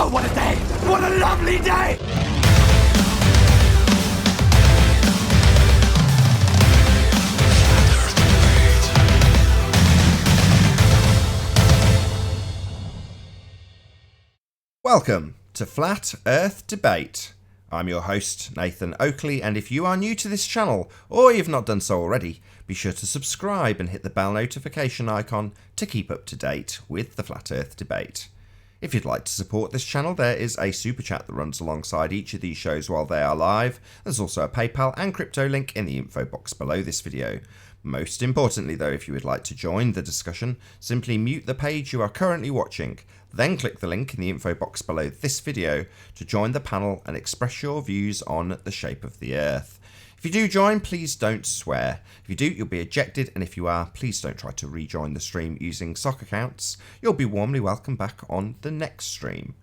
Oh, what a day! What a lovely day! Welcome to Flat Earth Debate. I'm your host, Nathan Oakley, and if you are new to this channel, or you've not done so already, be sure to subscribe and hit the bell notification icon to keep up to date with the Flat Earth Debate. If you'd like to support this channel, there is a super chat that runs alongside each of these shows while they are live. There's also a PayPal and crypto link in the info box below this video. Most importantly though, if you would like to join the discussion, simply mute the page you are currently watching, then click the link in the info box below this video to join the panel and express your views on the shape of the Earth. If you do join, please don't swear. If you do, you'll be ejected, and if you are, please don't try to rejoin the stream using sock accounts. You'll be warmly welcome back on the next stream.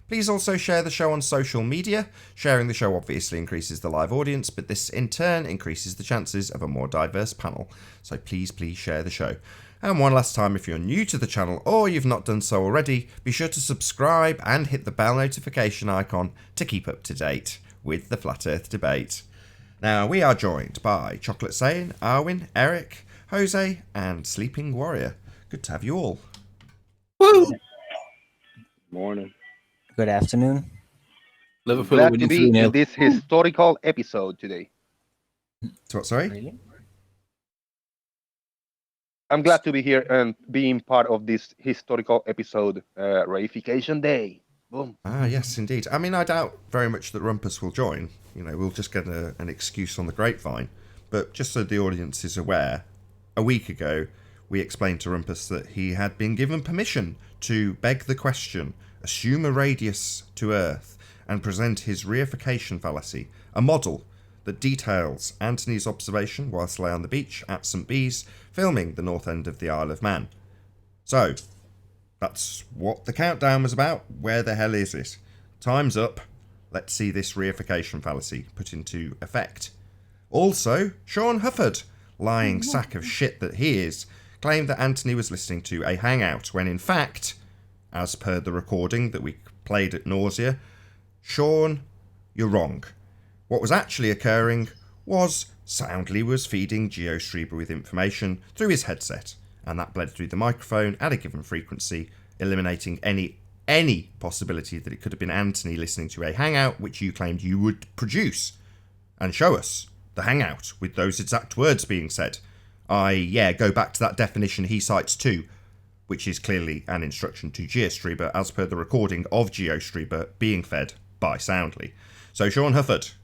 Please also share the show on social media. Sharing the show obviously increases the live audience, but this in turn increases the chances of a more diverse panel. So please share the show. And one last time, if you're new to the channel or you've not done so already, be sure to subscribe and hit the bell notification icon to keep up to date with the Flat Earth Debate. Now, we are joined by Chocolate Sane, Arwin, Eric, Jose, and Sleeping Warrior. Good to have you all. Woo! Morning. Good afternoon. Liverpool Glad to winning be 3-0. in this historical episode today. So what, sorry? Really? I'm glad to be here and being part of this historical episode, Reification Day. Boom. Ah, yes, indeed. I mean, I doubt very much that Rumpus will join. You know, we'll just get an excuse on the grapevine. But just so the audience is aware, a week ago, we explained to Rumpus that he had been given permission to beg the question, assume a radius to Earth, and present his reification fallacy, a model that details Anthony's observation whilst lay on the beach at St. Bees, filming the north end of the Isle of Man. So, that's what the countdown was about. Where the hell is it? Time's up. Let's see this reification fallacy put into effect. Also, Sean Hufford, lying sack of shit that he is, claimed that Anthony was listening to a hangout when in fact, as per the recording that we played at nausea, Sean, you're wrong. What was actually occurring was Soundly was feeding GeoStreamer with information through his headset, and that bled through the microphone at a given frequency, eliminating any possibility that it could have been Anthony listening to a hangout which you claimed you would produce and show us the hangout with those exact words being said. Go back to that definition he cites too, which is clearly an instruction to GeoStreamer as per the recording of GeoStreamer being fed by Soundly. So Sean Hufford,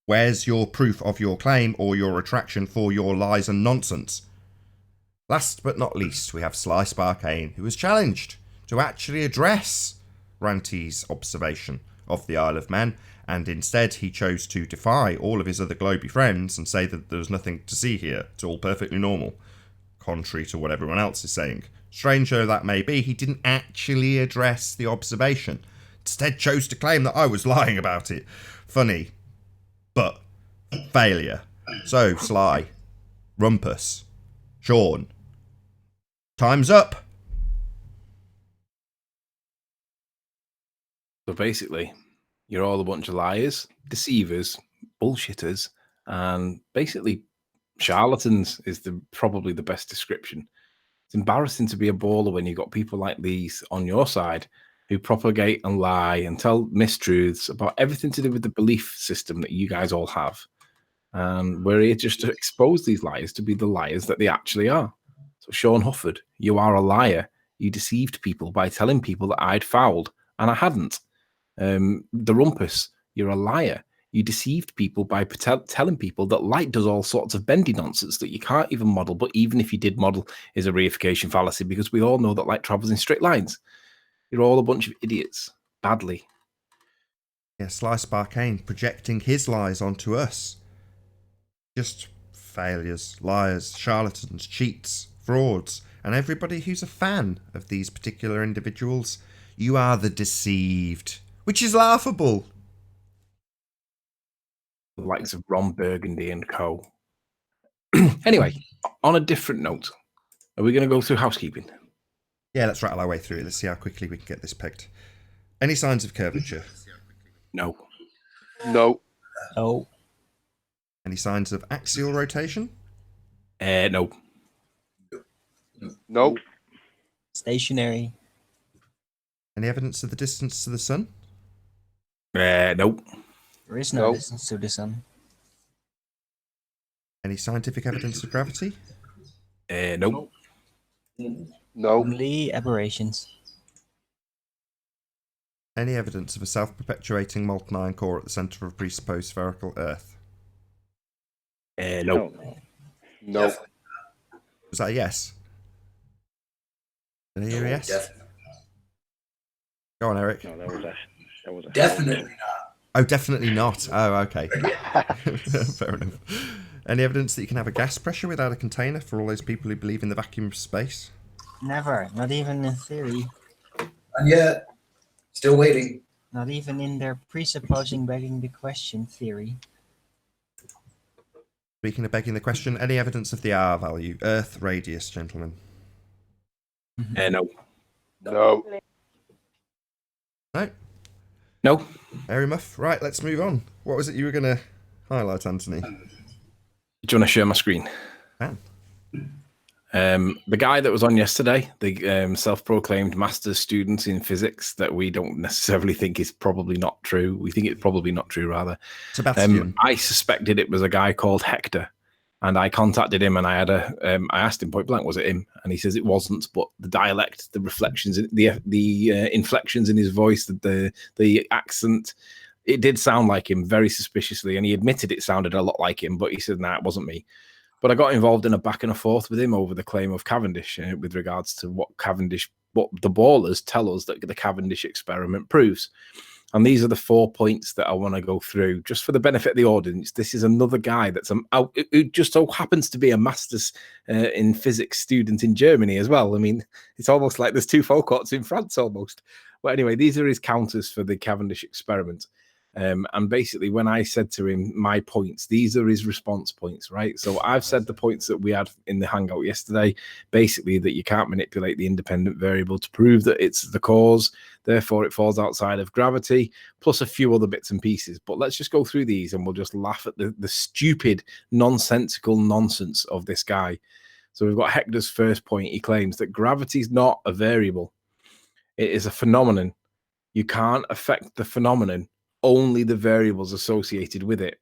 where's your proof of your claim or your retraction for your lies and nonsense? Last but not least, we have Sly Sparkane, who was challenged to actually address Ranty's observation of the Isle of Man, and instead he chose to defy all of his other Globey friends and say that there was nothing to see here, it's all perfectly normal, contrary to what everyone else is saying. Strange though that may be, he didn't actually address the observation, instead chose to claim that I was lying about it. Funny, but failure. So, Sly, Rumpus, Sean, time's up. So basically, you're all a bunch of liars, deceivers, bullshitters, and basically charlatans is probably the best description. It's embarrassing to be a baller when you've got people like these on your side who propagate and lie and tell mistruths about everything to do with the belief system that you guys all have. And we're here just to expose these liars to be the liars that they actually are. So Sean Hufford, you are a liar. You deceived people by telling people that I'd fouled, and I hadn't. The Rumpus, you're a liar. You deceived people by telling people that Lite does all sorts of bendy nonsense that you can't even model, but even if you did model, is a reification fallacy, because we all know that light travels in straight lines. You're all a bunch of idiots. Badly. Yeah, Sly Sparkane projecting his lies onto us. Just failures, liars, charlatans, cheats, frauds, and everybody who's a fan of these particular individuals. You are the deceived, which is laughable. The likes of Ron Burgundy and co. Anyway, on a different note, are we going to go through housekeeping? Yeah, let's rattle our way through it. Let's see how quickly we can get this pegged. Any signs of curvature? No. No. No. Any signs of axial rotation? No. No. Stationary. Any evidence of the distance to the sun? No. There is no No. distance to the sun. Any scientific evidence of gravity? No. No. Only aberrations. Any evidence of a self-perpetuating molten iron core at the centre of a presupposed spherical Earth? No. No. Was that a yes? Did I hear a yes? Definitely. Go on, Eric. No, that was a Definitely not. Oh, definitely not. Oh, okay. Fair enough. Any evidence that you can have a gas pressure without a container for all those people who believe in the vacuum of space? Never. Not even in theory. And yet, still waiting. Not even in their presupposing begging the question theory. Speaking of begging the question, any evidence of the R value? Earth radius, gentlemen. No. No. No? No. Very muff. Right, let's move on. What was it you were going to highlight, Anthony? Do you want to share my screen? Can. The guy that was on yesterday, the self-proclaimed master's student in physics, that we don't necessarily think is probably not true. We think it's probably not true, rather. Sebastian. I suspected it was a guy called Hector, and I contacted him, and I had I asked him point blank, was it him? And he says it wasn't, but the dialect, the reflections, the inflections in his voice, the accent, it did sound like him very suspiciously, and he admitted it sounded a lot like him, but he said, nah, it wasn't me. But I got involved in a back and a forth with him over the claim of Cavendish with regards to what the ballers tell us that the Cavendish experiment proves. And these are the 4 points that I want to go through just for the benefit of the audience. This is another guy that's who just so happens to be a master's in physics student in Germany as well. I mean, it's almost like there's two Foucaults in France almost. But anyway, these are his counters for the Cavendish experiment. And basically, when I said to him my points, these are his response points, right? So I've said the points that we had in the hangout yesterday, basically that you can't manipulate the independent variable to prove that it's the cause, therefore it falls outside of gravity, plus a few other bits and pieces. But let's just go through these and we'll just laugh at the stupid, nonsensical nonsense of this guy. So we've got Hector's first point. He claims that gravity is not a variable. It is a phenomenon. You can't affect the phenomenon, only the variables associated with it.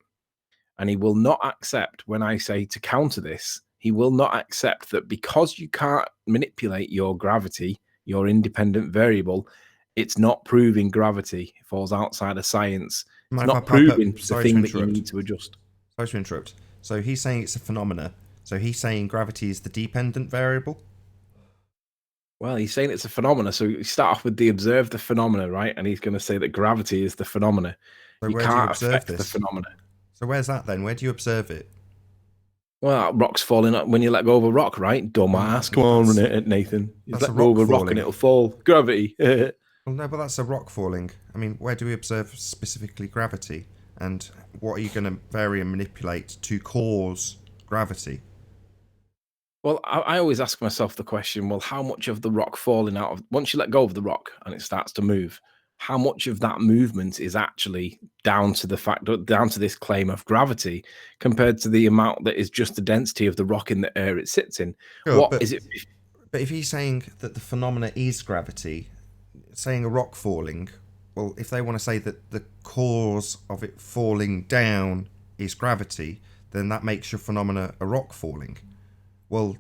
And he will not accept, when I say to counter this, he will not accept that because you can't manipulate your gravity, your independent variable, it's not proving gravity. It falls outside of science. It's not proving the thing that you need to adjust. Sorry to interrupt. So he's saying it's a phenomena. So he's saying gravity is the dependent variable? Well, he's saying it's a phenomena. So you start off with observe the phenomena, right? And he's going to say that gravity is the phenomena. So you where can't do you observe affect this? the phenomena. So where's that then? Where do you observe it? Well, rocks falling up when you let go of a rock, right? Dumbass. Come on, Nathan. You That's let a go of a rock rock falling. and it'll fall. Gravity. Well, no, but that's a rock falling. I mean, where do we observe specifically gravity? And what are you going to vary and manipulate to cause gravity? Well, I always ask myself the question, well, how much of the rock falling out of, once you let go of the rock and it starts to move, how much of that movement is actually down to this claim of gravity compared to the amount that is just the density of the rock in the air it sits in? Sure, What but, is it? But if he's saying that the phenomena is gravity, saying a rock falling, well, if they want to say that the cause of it falling down is gravity, then that makes your phenomena a rock falling. Well,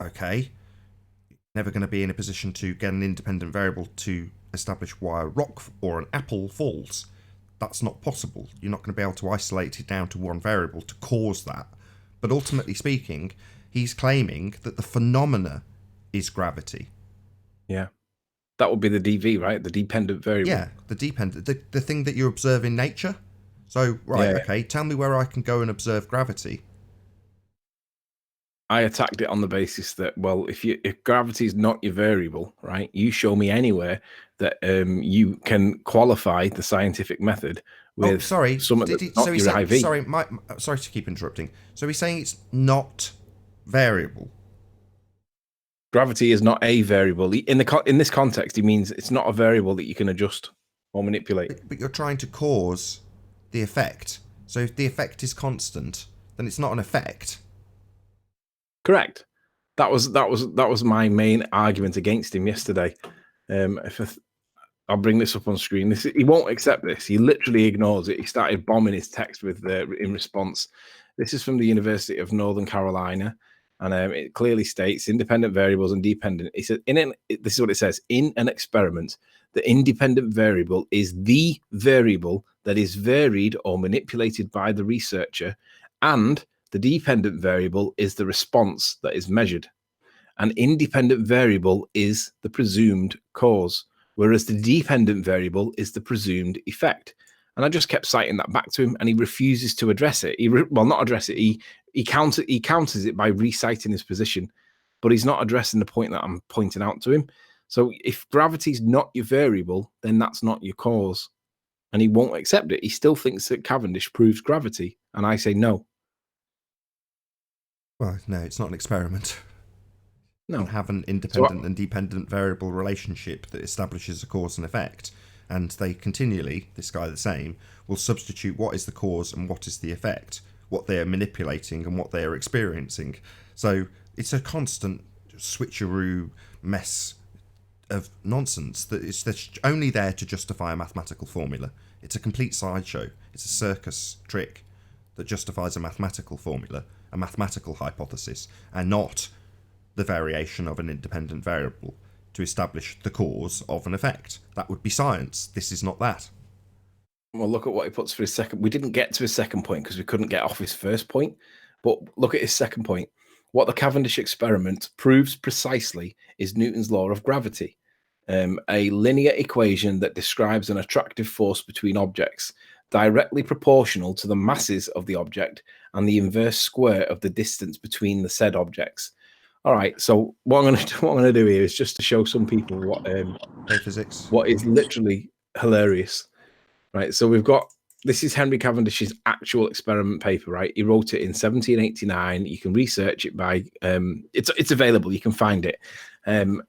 okay, never going to be in a position to get an independent variable to establish why a rock or an apple falls. That's not possible. You're not going to be able to isolate it down to one variable to cause that. But ultimately speaking, he's claiming that the phenomena is gravity. Yeah. That would be the DV, right? The dependent variable. Yeah, the thing that you observe in nature. So, right, Yeah. okay, tell me where I can go and observe gravity. I attacked it on the basis that, well, if gravity is not your variable, right, you show me anywhere that you can qualify the scientific method with sorry, something that's not your IV. Sorry to keep interrupting. So he's saying it's not variable. Gravity is not a variable. In this context, he means it's not a variable that you can adjust. or manipulate. But you're trying to cause the effect. So if the effect is constant, then it's not an effect. Correct. That was my main argument against him yesterday. I'll bring this up on screen. He won't accept this. He literally ignores it. He started bombing his text with in response. This is from the University of Northern Carolina, and it clearly states independent variables and dependent. He said this is what it says: in an experiment, the independent variable is the variable that is varied or manipulated by the researcher, and the dependent variable is the response that is measured. An independent variable is the presumed cause, whereas the dependent variable is the presumed effect. And I just kept citing that back to him, and he refuses to address it. Not address it. He counters it by reciting his position, but he's not addressing the point that I'm pointing out to him. So if gravity's not your variable, then that's not your cause. And he won't accept it. He still thinks that Cavendish proves gravity. And I say no. Well, no, it's not an experiment. No. You have an independent and dependent variable relationship that establishes a cause and effect. And they continually, this guy the same, will substitute what is the cause and what is the effect, what they are manipulating and what they are experiencing. So it's a constant switcheroo mess of nonsense that's only there to justify a mathematical formula. It's a complete sideshow. It's a circus trick that justifies a mathematical formula, a mathematical hypothesis, and not the variation of an independent variable to establish the cause of an effect. That would be science. This is not that. Well, look at what he puts for his second. We didn't get to his second point because we couldn't get off his first point. But look at his second point. What the Cavendish experiment proves precisely is Newton's law of gravity, a linear equation that describes an attractive force between objects, directly proportional to the masses of the object and the inverse square of the distance between the said objects. All right, so what I'm going to do here is just to show some people what is literally hilarious, right? So we've got, this is Henry Cavendish's actual experiment paper, right? He wrote it in 1789. You can research it by, it's available. You can find it. And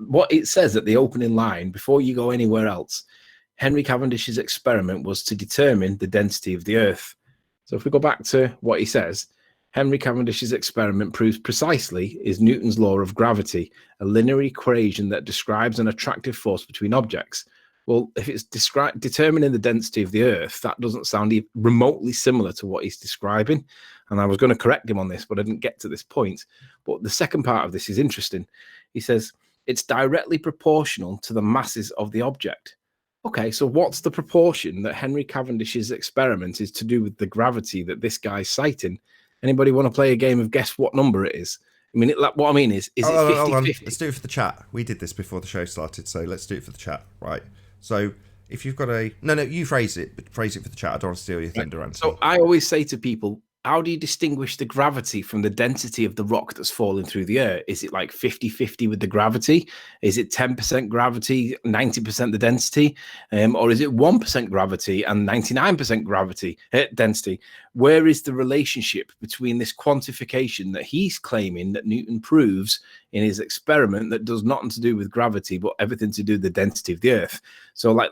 what it says at the opening line, before you go anywhere else, Henry Cavendish's experiment was to determine the density of the Earth. So if we go back to what he says, Henry Cavendish's experiment proves precisely is Newton's law of gravity, a linear equation that describes an attractive force between objects. Well, if it's determining the density of the Earth, that doesn't sound even remotely similar to what he's describing. And I was going to correct him on this, but I didn't get to this point. But the second part of this is interesting. He says, it's directly proportional to the masses of the object. Okay, so what's the proportion that Henry Cavendish's experiment is to do with the gravity that this guy's citing? Anybody want to play a game of guess what number it is? I mean, what I mean is it 50-50? Let's do it for the chat. We did this before the show started, so let's do it for the chat, right? So if you've got a... No, you phrase it, but phrase it for the chat. I don't want to steal your thunder answer. So I always say to people, how do you distinguish the gravity from the density of the rock that's falling through the air? Is it like 50-50 with the gravity? Is it 10% gravity, 90% the density? Or is it 1% gravity and 99% gravity density? Where is the relationship between this quantification that he's claiming that Newton proves in his experiment that does nothing to do with gravity, but everything to do with the density of the Earth? So like,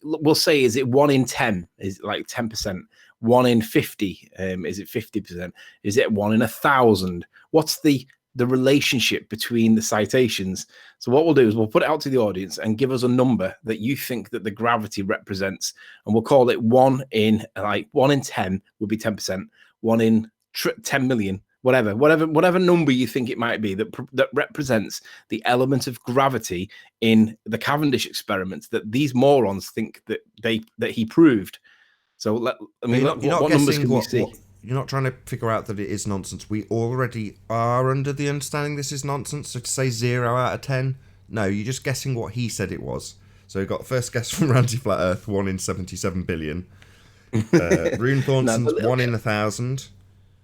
we'll say, is it 1 in 10? Is it like 10%? 1 in 50? Is it 50%? Is it 1 in 1,000? What's the relationship between the citations? So what we'll do is we'll put it out to the audience and give us a number that you think that the gravity represents, and we'll call it 1 in 10 would be 10%. 1 in 10 million, whatever number you think it might be that represents the element of gravity in the Cavendish experiments that these morons think that he proved. So, what numbers can we see? You're not trying to figure out that it is nonsense. We already are under the understanding this is nonsense. So to say 0 out of 10, no, you're just guessing what he said it was. So we got first guess from Randy Flat Earth, 1 in 77 billion. Rune Thornson's 1 in 1,000.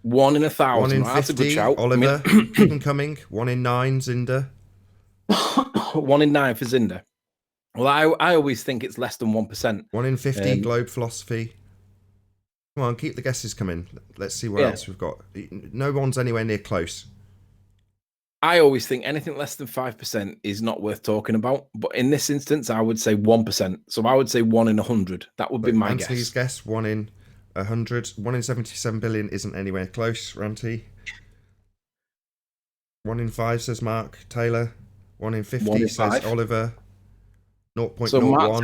1 in 1,000. 1 in 50. That's a good shout. Oliver, keep them coming. 1 in 9, Zinder. 1 in 9 for Zinder. Well, I always think it's less than 1%. 1 in 50, Globe Philosophy. Come on, keep the guesses coming. Let's see what else we've got. No one's anywhere near close. I always think anything less than 5% is not worth talking about. But in this instance, I would say 1%. So I would say 1 in 100. That would be my Ranty's guess 1 in 100. 1 in 77 billion isn't anywhere close, Ranty. 1 in 5 says Mark Taylor. 1 in 50 says Oliver. 0.01. So Mark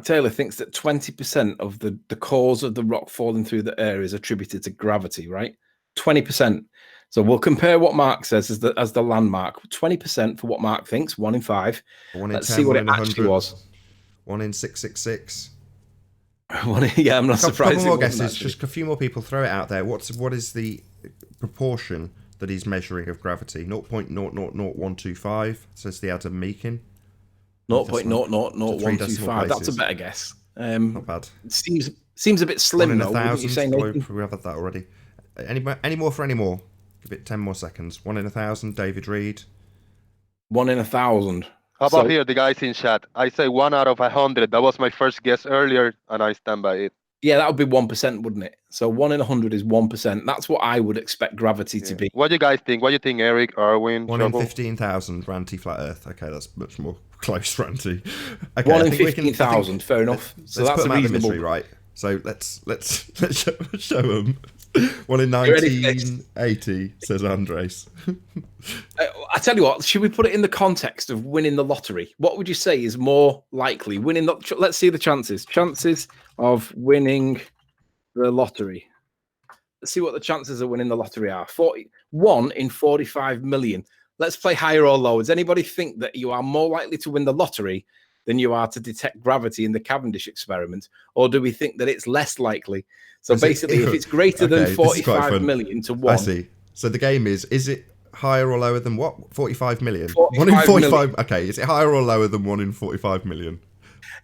Taylor thinks that 20% of the cause of the rock falling through the air is attributed to gravity, right? 20%. So we'll compare what Mark says as the landmark. 20% for what Mark thinks, 1 in 5. 1 in Let's 10, see what 1 it in actually 100. was. 1 in 666. Yeah, I'm not surprised. A couple more guesses. Just a few more people. Throw it out there. What is the proportion that he's measuring of gravity? 0.0000125 says the Adam Meakin. 0.0000125. That's a better guess. Not bad. Seems a bit slim. 1 in though, 1,000. Nathan? We've had that already. Any more for any more? Give it 10 more seconds. 1 in 1,000. David Reed. 1 in 1,000. How about here, the guys in chat? I say 1 out of 100. That was my first guess earlier, and I stand by it. Yeah, that would be 1%, wouldn't it? So 1 in 100 is 1%. That's what I would expect gravity to be. What do you guys think? What do you think, Eric, Arwin, 1 Trouble? in 15,000. Ranty Flat Earth. Okay, that's much more close, Ranty. Okay, 1 in 15,000. Fair enough. So let's that's put a them out of the reasonable. misery, right? So let's show them. 1 in 1980 says Andres. I tell you what, should we put it in the context of winning the lottery? What would you say is more likely? Winning the let's see the chances. Chances of winning the lottery. Let's see what the chances of winning the lottery are. 41 in 45 million. Let's play higher or lower. Does anybody think that you are more likely to win the lottery than you are to detect gravity in the Cavendish experiment? Or do we think that it's less likely? So basically, if it's greater than 45 million to 1. I see. So the game is it higher or lower than what? 45 million? 45 1 in 45. million. Okay, is it higher or lower than 1 in 45 million?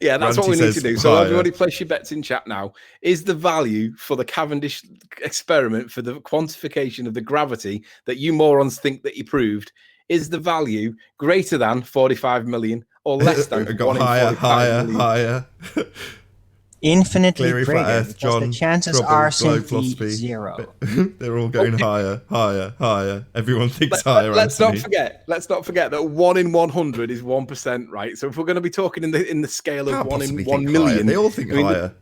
Yeah, that's Ranty what we need to says do. So higher. everybody place your bets in chat now. Is the value for the Cavendish experiment for the quantification of the gravity that you morons think that you proved, is the value greater than 45 million or less than 1 in 45 million? Higher. Infinitely Cleary, Flat greater, Earth, because John, the chances Trouble, are Globe, simply Philosophy. 0. They're all going higher. Everyone thinks higher. Let's Anthony. not forget that 1 in 100 is 1%, right? So if we're going to be talking in the scale of Can't 1 possibly in 1 think million, higher. They all think higher.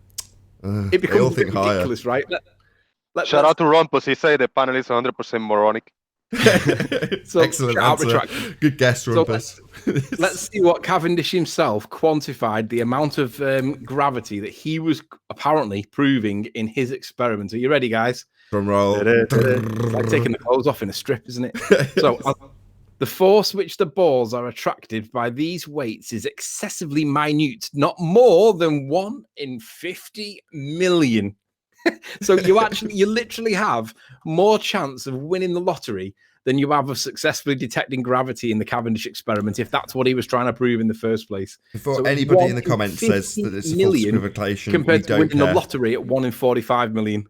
It becomes they all a bit think higher. ridiculous, right? Shout out to Rumpus. He said the panel is 100% moronic. So, Excellent answer. Good guess, Rumpus. Let's see what Cavendish himself quantified the amount of gravity that he was apparently proving in his experiment. Are you ready, guys? Drum roll. It's like taking the clothes off in a strip, isn't it? So the force which the balls are attracted by these weights is excessively minute, not more than 1 in 50 million. So you literally have more chance of winning the lottery than you have of successfully detecting gravity in the Cavendish experiment, if that's what he was trying to prove in the first place. Before So anybody 1 in the comments says that it's a false million equivocation, compared we to don't winning care. the lottery at 1 in 45 million.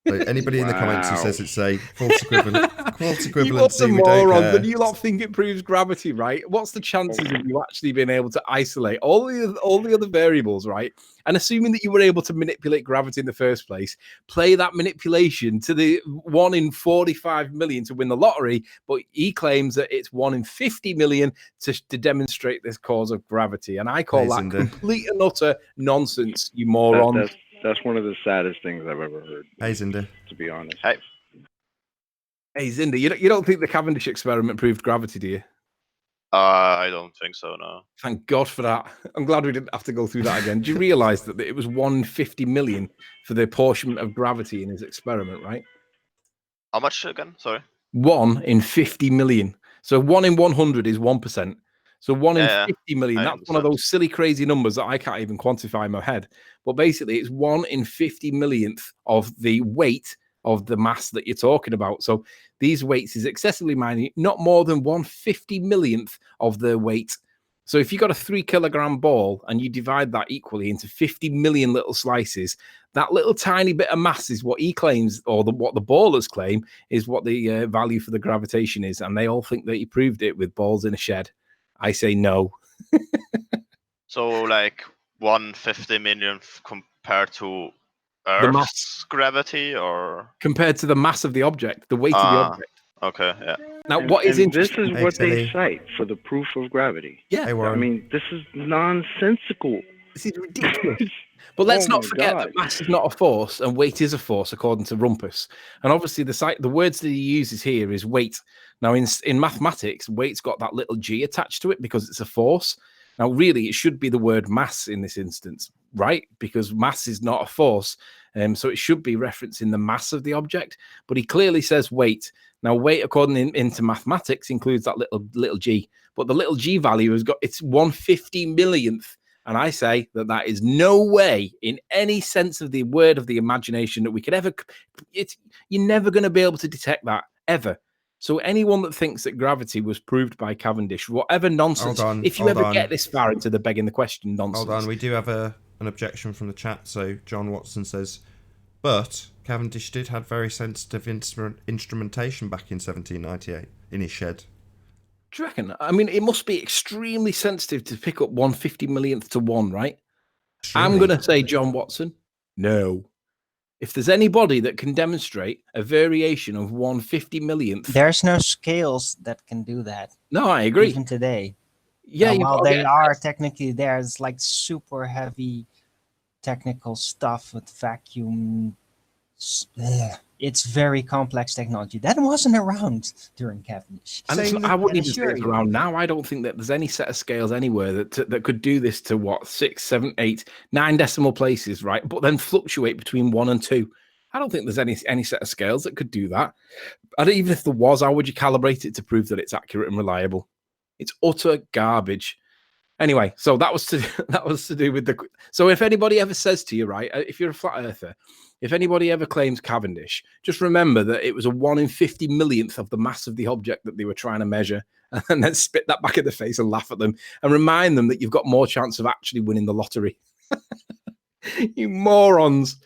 So anybody in the comments who says it's a false equivalency, You lot are we don't morons, care. and you lot think it proves gravity, right? What's the chances of you actually being able to isolate all the other variables, right? And assuming that you were able to manipulate gravity in the first place, play that manipulation to the 1 in 45 million to win the lottery, but he claims that it's 1 in 50 million to demonstrate this cause of gravity. And I call that complete and utter nonsense, you moron. That's one of the saddest things I've ever heard. Hey, Zinder. To be honest. Hey, Zinder, you don't think the Cavendish experiment proved gravity, do you? I don't think so, no. Thank God for that. I'm glad we didn't have to go through that again. Do you realise that it was 1 in 50 million for the apportionment of gravity in his experiment, right? How much again? Sorry. 1 in 50 million. So 1 in 100 is 1%. So 1 in 50 million, that's one of those silly, crazy numbers that I can't even quantify in my head. But basically, it's 1 in 50 millionth of the weight of the mass that you're talking about. So these weights is excessively minute, not more than 1/50 millionth of the weight. So if you got a 3 kilogram ball and you divide that equally into 50 million little slices, that little tiny bit of mass is what he claims, or what the ballers claim, is what the value for the gravitation is. And they all think that he proved it with balls in a shed. I say no. So like 1/50 millionth compared to Earth's gravity, or compared to the mass of the object, the weight of the object. Okay, yeah. Now, what is And this interesting? is Hey, what they Tilly. cite for the proof of gravity. Yeah, Hey, I Warren. mean, this is nonsensical. this is ridiculous. But let's Oh not my forget God. that mass is not a force and weight is a force, according to Rumpus. And obviously, the words that he uses here is weight. Now, in mathematics, weight's got that little g attached to it because it's a force. Now, really, it should be the word mass in this instance, right? Because mass is not a force. So it should be referencing the mass of the object. But he clearly says weight. Now, weight, according into mathematics, includes that little g. But the little g value it's 150 millionth. And I say that is no way, in any sense of the word of the imagination, that we could ever. You're never going to be able to detect that ever. So anyone that thinks that gravity was proved by Cavendish, whatever nonsense, Hold on, if you hold ever on. get this far into the begging the question nonsense, Hold on, we do have an objection from the chat. So John Watson says, but Cavendish did have very sensitive instrumentation back in 1798 in his shed. do you reckon? I mean, it must be extremely sensitive to pick up 150 millionth to 1, right? I'm Extremely. going to say John Watson. No. If there's anybody that can demonstrate a variation of 150 millionth, There's no scales that can do that, no, I agree. even today. Yeah, you've while got to they get- are technically there, it's like super heavy technical stuff with vacuum. It's very complex technology that wasn't around during Cavendish. And Saying I wouldn't can even say assure it's you. around now. I don't think that there's any set of scales anywhere that could do this to what 6, 7, 8, 9 decimal places, right? But then fluctuate between 1 and 2. I don't think there's any set of scales that could do that. And even if there was, how would you calibrate it to prove that it's accurate and reliable? It's utter garbage. Anyway, so that was to do with the. So if anybody ever says to you, right, if you're a flat earther, if anybody ever claims Cavendish, just remember that it was a 1 in 50 millionth of the mass of the object that they were trying to measure, and then spit that back in the face and laugh at them and remind them that you've got more chance of actually winning the lottery. You morons.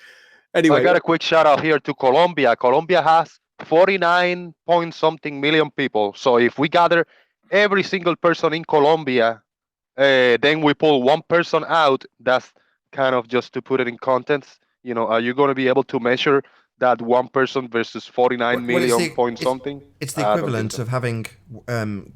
Anyway, I got a quick shout out here to Colombia. Colombia has 49 point something million people. So if we gather every single person in Colombia, then we pull one person out. That's kind of just to put it in context. You know, are you going to be able to measure that one person versus 49 Well, it's million the- point it's- something? It's the I don't think equivalent so. of having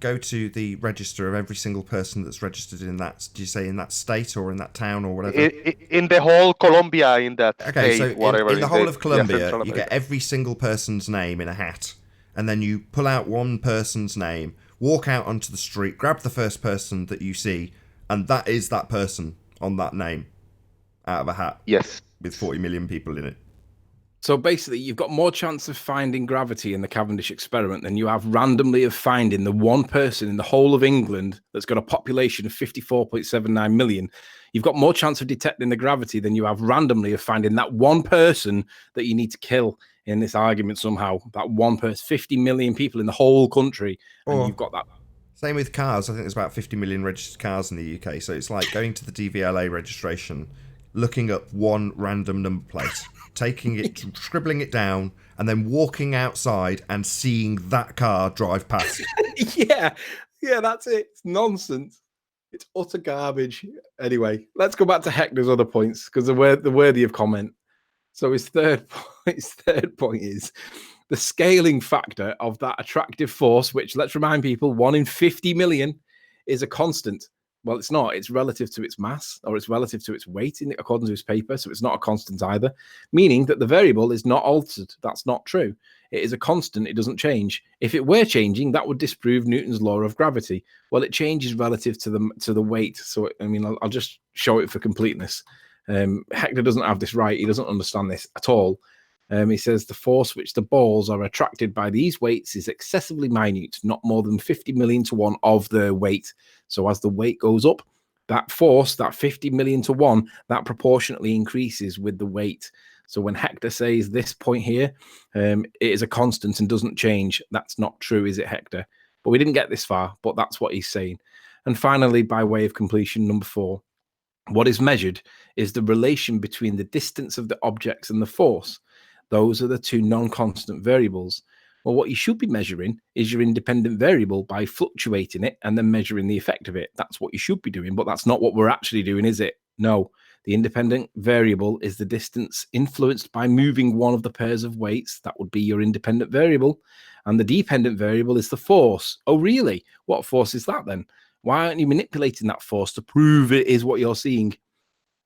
go to the register of every single person that's registered in that. Do you say in that state or in that town or whatever? In the whole Colombia, in that Okay, state, so whatever. in the whole of yeah, Colombia, Central you get America. every single person's name in a hat, and then you pull out one person's name, walk out onto the street, grab the first person that you see, and that is that person on that name out of a hat Yes. with 40 million people in it. so basically, you've got more chance of finding gravity in the Cavendish experiment than you have randomly of finding the one person in the whole of England that's got a population of 54.79 million. You've got more chance of detecting the gravity than you have randomly of finding that one person that you need to kill in this argument somehow. That one person, 50 million people in the whole country, and Or- you've got that. Same with cars. I think there's about 50 million registered cars in the UK. So it's like going to the DVLA registration, looking up one random number plate, taking it, scribbling it down, and then walking outside and seeing that car drive past. yeah, that's it. It's nonsense. It's utter garbage. Anyway, let's go back to Hector's other points because they're worthy of comment. So his third point is the scaling factor of that attractive force, which, let's remind people, 1 in 50 million is a constant. Well, it's not. It's relative to its mass, or it's relative to its weight, according to his paper. So it's not a constant either, meaning that the variable is not altered. That's not true. It is a constant. It doesn't change. If it were changing, that would disprove Newton's law of gravity. Well, it changes relative to the weight. So I mean, I'll just show it for completeness. Hector doesn't have this right. He doesn't understand this at all. He says the force which the balls are attracted by these weights is excessively minute, not more than 50 million to 1 of their weight. So as the weight goes up, that force, that 50 million to 1, that proportionately increases with the weight. So when Hector says this point here, it is a constant and doesn't change, that's not true, is it, Hector? But we didn't get this far, but that's what he's saying. And finally, by way of completion, number 4, what is measured is the relation between the distance of the objects and the force. Those are the two non-constant variables. Well, what you should be measuring is your independent variable by fluctuating it and then measuring the effect of it. That's what you should be doing, but that's not what we're actually doing, is it? No. The independent variable is the distance influenced by moving one of the pairs of weights. That would be your independent variable. And the dependent variable is the force. Oh, really? What force is that then? Why aren't you manipulating that force to prove it is what you're seeing?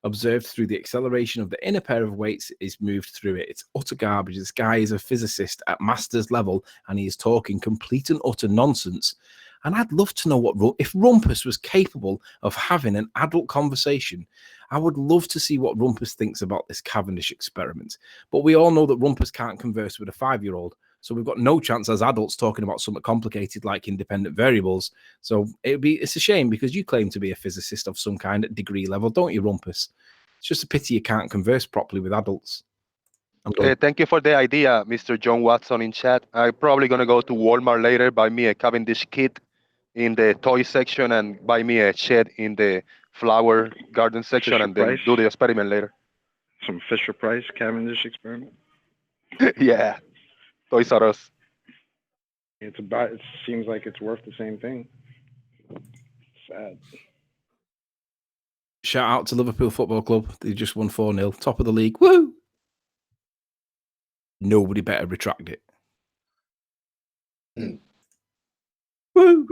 Observed through the acceleration of the inner pair of weights is moved through it. It's utter garbage. This guy is a physicist at master's level, and he is talking complete and utter nonsense. And I'd love to know if Rumpus was capable of having an adult conversation. I would love to see what Rumpus thinks about this Cavendish experiment. But we all know that Rumpus can't converse with a 5-year-old. So we've got no chance as adults talking about something complicated like independent variables. So it's a shame because you claim to be a physicist of some kind at degree level, don't you, Rumpus? It's just a pity you can't converse properly with adults. Thank you for the idea, Mr. John Watson in chat. I'm probably going to go to Walmart later, buy me a Cavendish kit in the toy section and buy me a shed in the flower garden section Fisher and then Price? do the experiment later. Some Fisher Price Cavendish experiment. Yeah, Toys R Us. It seems like it's worth the same thing. Sad. Shout out to Liverpool Football Club. They just won 4-0. Top of the league. Woo! Nobody better retract it. Woo!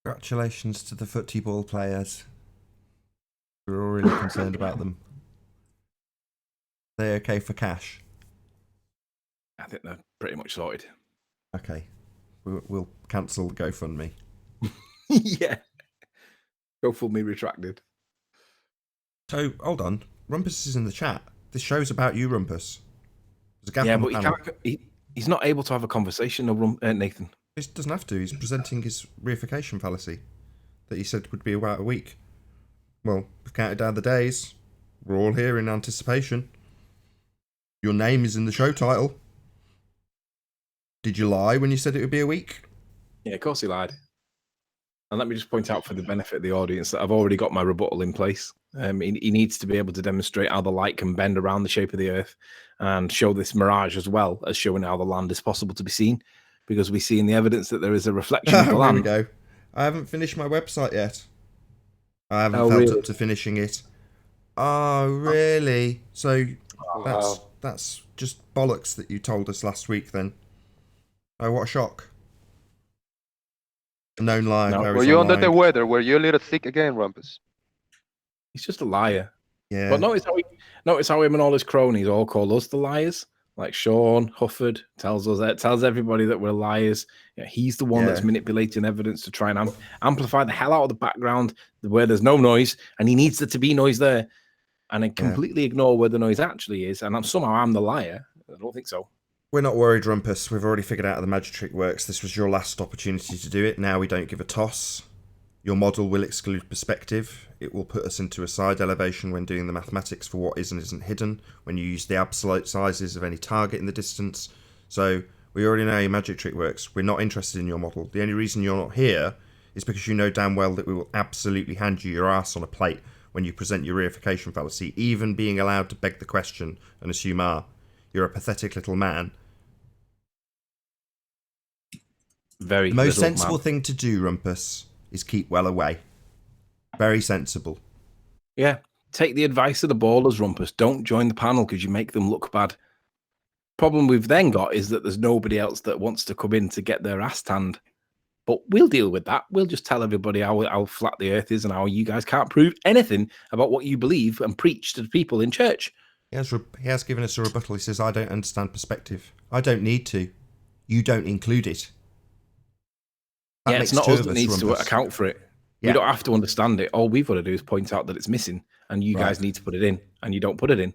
Congratulations to the football ball players. We're all really concerned about them. They okay for cash? I think they're pretty much sorted. Okay. We'll cancel the GoFundMe. Yeah. GoFundMe retracted. So, hold on. Rumpus is in the chat. This show's about you, Rumpus. There's a gap Yeah, on the but panel. he's not able to have a conversation, Nathan. He doesn't have to. He's presenting his reification fallacy that he said would be about a week. Well, we've counted down the days. We're all here in anticipation. Your name is in the show title. Did you lie when you said it would be a week? Yeah, of course he lied. And let me just point out for the benefit of the audience that I've already got my rebuttal in place. He needs to be able to demonstrate how the light can bend around the shape of the Earth and show this mirage as well as showing how the land is possible to be seen, because we see in the evidence that there is a reflection of the There land. we go. I haven't finished my website yet. I haven't felt up to finishing it. Oh, really? So that's just bollocks that you told us last week then. Oh, what a shock. Known lie. No. Were you under the weather? Were you a little sick again, Rumpus? He's just a liar. Yeah. But notice how him and all his cronies all call us the liars. Like Sean Hufford tells everybody that we're liars. Yeah, he's the one that's manipulating evidence to try and amplify the hell out of the background where there's no noise, and he needs there to be noise there, and then completely ignore where the noise actually is. And somehow I'm the liar. I don't think so. We're not worried, Rumpus. We've already figured out how the magic trick works. This was your last opportunity to do it. Now we don't give a toss. Your model will exclude perspective. It will put us into a side elevation when doing the mathematics for what is and isn't hidden, when you use the absolute sizes of any target in the distance. So we already know how your magic trick works. We're not interested in your model. The only reason you're not here is because you know damn well that we will absolutely hand you your ass on a plate when you present your reification fallacy, even being allowed to beg the question and assume, you're a pathetic little man. Very The most sensible thing to do, Rumpus, is keep well away. Very sensible. Yeah. Take the advice of the ballers, Rumpus. Don't join the panel because you make them look bad. Problem we've then got is that there's nobody else that wants to come in to get their ass tanned. But we'll deal with that. We'll just tell everybody how flat the earth is and how you guys can't prove anything about what you believe and preach to the people in church. He has given us a rebuttal. He says, I don't understand perspective. I don't need to. You don't include it. That It's not us that needs to account for it. We don't have to understand it. All we've got to do is point out that it's missing, and you guys need to put it in, and you don't put it in.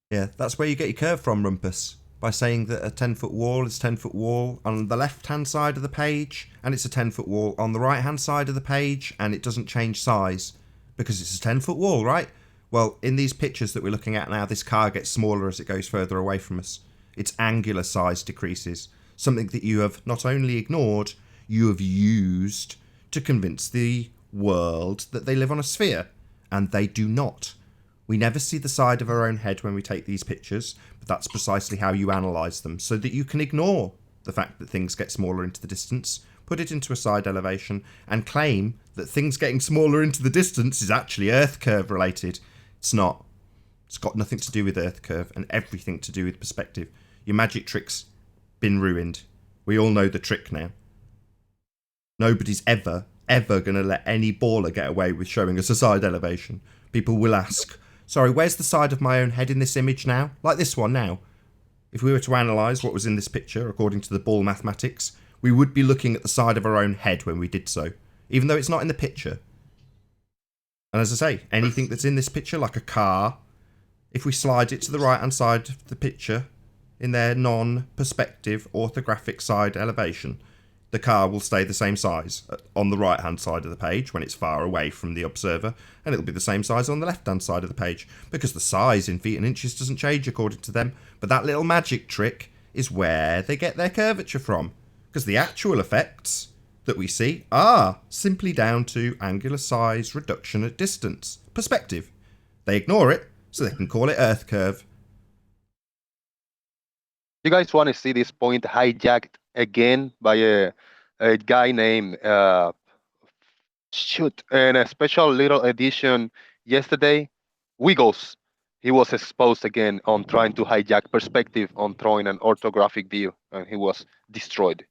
Yeah, that's where you get your curve from, Rumpus. By saying that a 10-foot wall is a 10-foot wall on the left-hand side of the page, and it's a 10-foot wall on the right-hand side of the page, and it doesn't change size, because it's a 10-foot wall, right? Well, in these pictures that we're looking at now, this car gets smaller as it goes further away from us. Its angular size decreases, something that you have not only ignored, you have used to convince the world that they live on a sphere, and they do not. We never see the side of our own head when we take these pictures, but that's precisely how you analyse them, so that you can ignore the fact that things get smaller into the distance, put it into a side elevation, and claim that things getting smaller into the distance is actually Earth curve related. It's not. It's got nothing to do with Earth curve and everything to do with perspective. Your magic trick's been ruined. We all know the trick now. Nobody's ever going to let any baller get away with showing us a side elevation. People will ask, sorry, where's the side of my own head in this image now? Like this one now. If we were to analyse what was in this picture, according to the ball mathematics, we would be looking at the side of our own head when we did so, even though it's not in the picture. And as I say, anything that's in this picture, like a car, if we slide it to the right-hand side of the picture, in their non-perspective orthographic side elevation, the car will stay the same size on the right-hand side of the page when it's far away from the observer, and it'll be the same size on the left-hand side of the page, because the size in feet and inches doesn't change according to them. But that little magic trick is where they get their curvature from, because the actual effects that we see are simply down to angular size reduction at distance, perspective. They ignore it, so they can call it Earth curve. You guys want to see this point hijacked again by a guy named in a special little edition yesterday, Wiggles. He was exposed again on trying to hijack perspective on throwing an orthographic view, and he was destroyed.